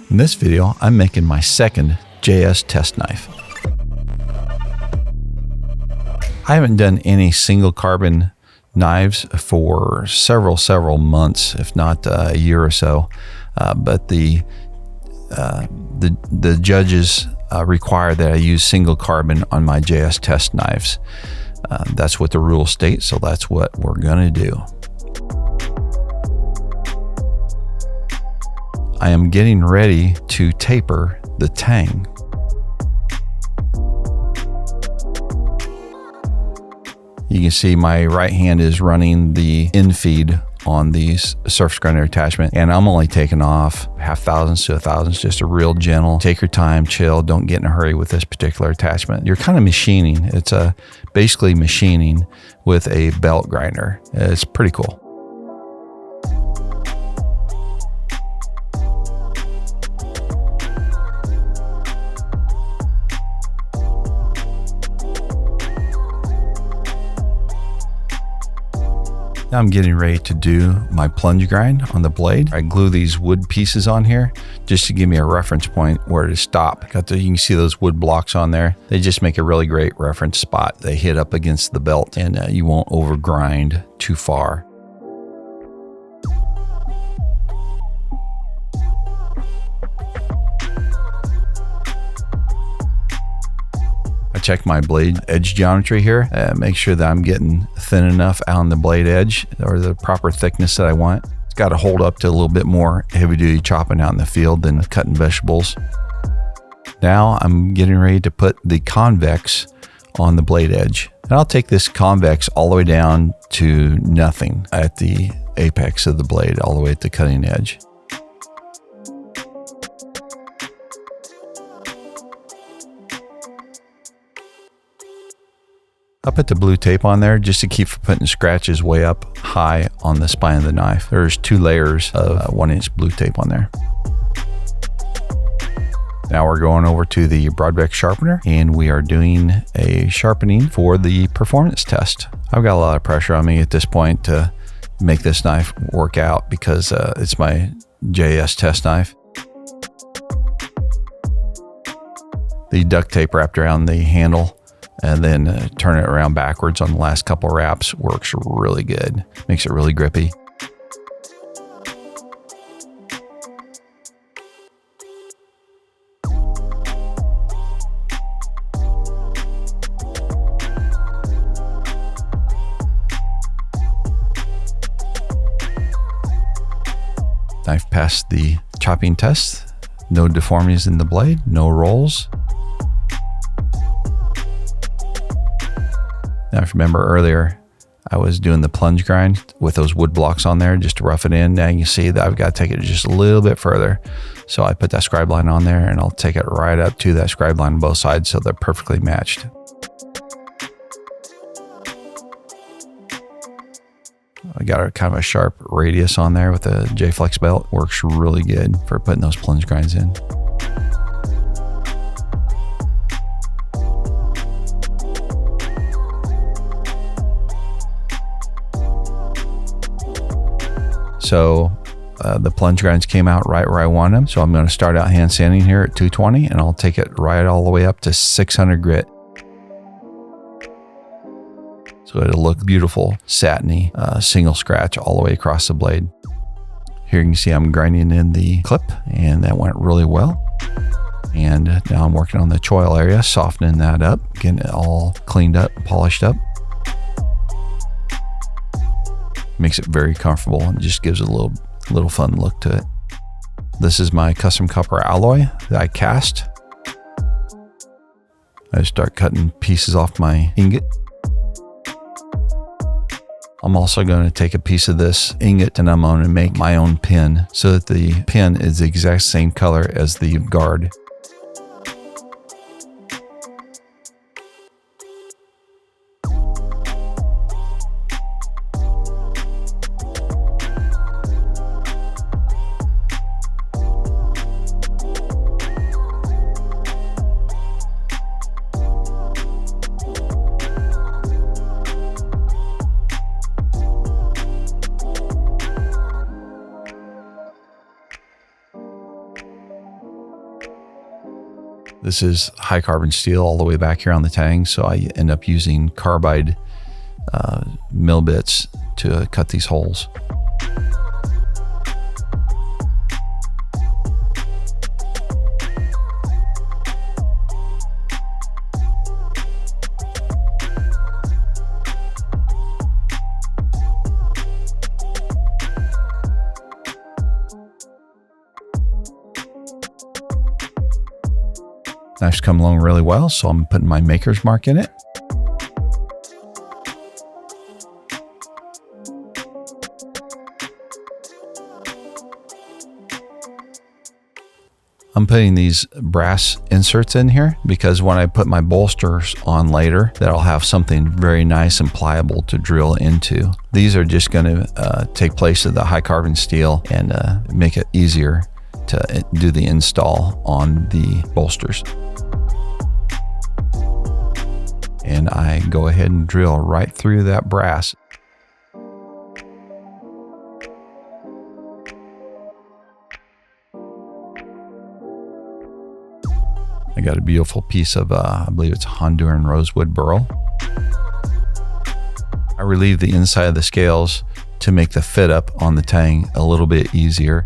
In this video, I'm making my second JS test knife. I haven't done any single carbon knives for several months, if not a year or so, but the judges require that I use single carbon on my JS test knives. That's what the rules state, so that's what we're gonna do. I am getting ready to taper the tang. You can see my right hand is running the infeed on the surface grinder attachment, and I'm only taking off 0.5 thousandths to 1 thousandths, just a real gentle, take your time, chill, don't get in a hurry with this particular attachment. You're kind of machining. It's basically machining with a belt grinder. It's pretty cool. Now I'm getting ready to do my plunge grind on the blade. I glue these wood pieces on here just to give me a reference point where to stop. You can see those wood blocks on there. They just make a really great reference spot. They hit up against the belt and you won't over grind too far. I check my blade edge geometry here, make sure that I'm getting thin enough on the blade edge or the proper thickness that I want. It's got to hold up to a little bit more heavy duty chopping out in the field than cutting vegetables. Now I'm getting ready to put the convex on the blade edge. And I'll take this convex all the way down to nothing at the apex of the blade, all the way at the cutting edge. I'll put the blue tape on there just to keep from putting scratches way up high on the spine of the knife. There's 2 layers of 1-inch blue tape on there. Now we're going over to the broadback sharpener and we are doing a sharpening for the performance test. I've got a lot of pressure on me at this point to make this knife work out because it's my JS test knife. The duct tape wrapped around the handle and then turn it around backwards on the last couple wraps works really good. Makes it really grippy. Knife passed the chopping test. No deformities in the blade, no rolls. Now, if you remember earlier, I was doing the plunge grind with those wood blocks on there just to rough it in. Now you can see that I've got to take it just a little bit further. So I put that scribe line on there and I'll take it right up to that scribe line on both sides so they're perfectly matched. I got a kind of a sharp radius on there with a J-Flex belt. Works really good for putting those plunge grinds in. So the plunge grinds came out right where I want them. So I'm going to start out hand sanding here at 220 and I'll take it right all the way up to 600 grit. So it'll look beautiful, satiny, single scratch all the way across the blade. Here you can see I'm grinding in the clip and that went really well. And now I'm working on the choil area, softening that up, getting it all cleaned up, polished up. Makes it very comfortable and just gives it a little fun look to it. This is my custom copper alloy that I cast. I start cutting pieces off my ingot. I'm also going to take a piece of this ingot and I'm going to make my own pin so that the pin is the exact same color as the guard. This is high carbon steel all the way back here on the tang, so I end up using carbide mill bits to cut these holes. Knife's come along really well, so I'm putting my maker's mark in it. I'm putting these brass inserts in here because when I put my bolsters on later, that'll have something very nice and pliable to drill into. These are just going to take place of the high carbon steel and make it easier to do the install on the bolsters. And I go ahead and drill right through that brass. I got a beautiful piece of, I believe it's Honduran Rosewood burl. I relieve the inside of the scales to make the fit up on the tang a little bit easier.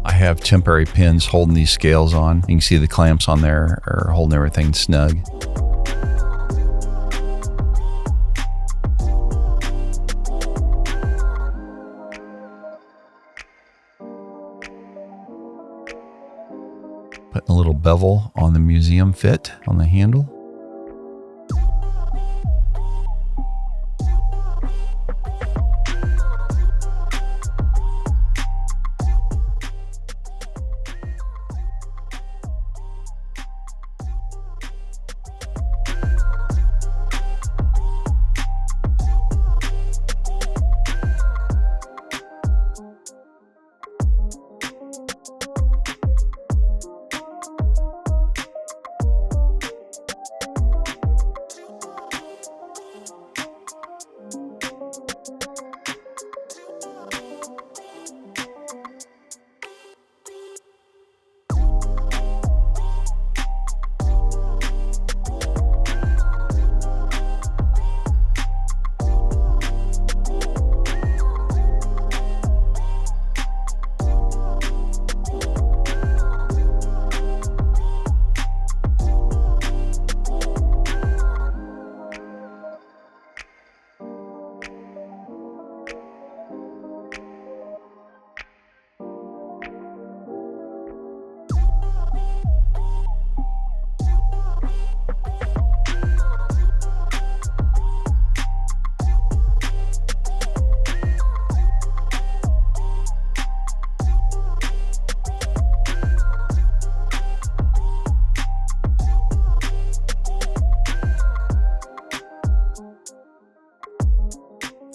I have temporary pins holding these scales on. You can see the clamps on there are holding everything snug. Putting a little bevel on the museum fit on the handle.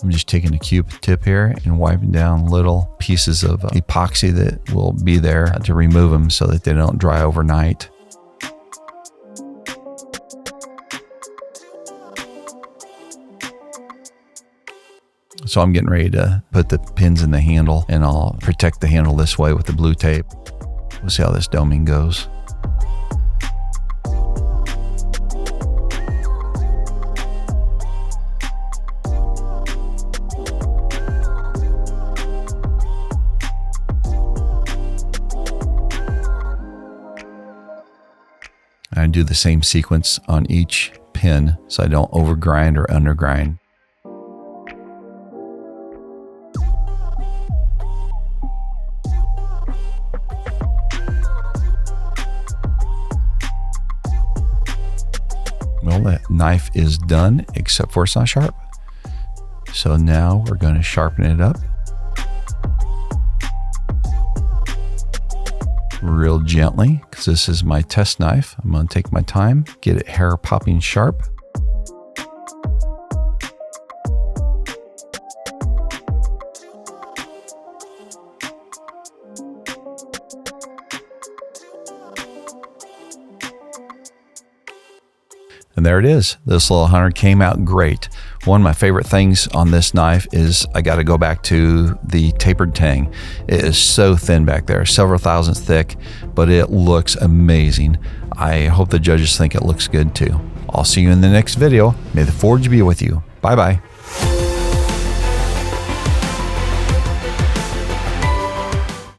I'm just taking a Q-tip here and wiping down little pieces of epoxy that will be there to remove them so that they don't dry overnight. So I'm getting ready to put the pins in the handle, and I'll protect the handle this way with the blue tape. We'll see how this doming goes. I do the same sequence on each pin so I don't overgrind or undergrind. Well, that knife is done, except for it's not sharp. So now we're going to sharpen it up. real gently because this is my test knife. I'm going to take my time, get it hair popping sharp. And there it is. This little hunter came out great. One of my favorite things on this knife is I got to go back to the tapered tang. It is so thin back there, several thousandths thick, but it looks amazing. I hope the judges think it looks good too. I'll see you in the next video. May the forge be with you. Bye-bye.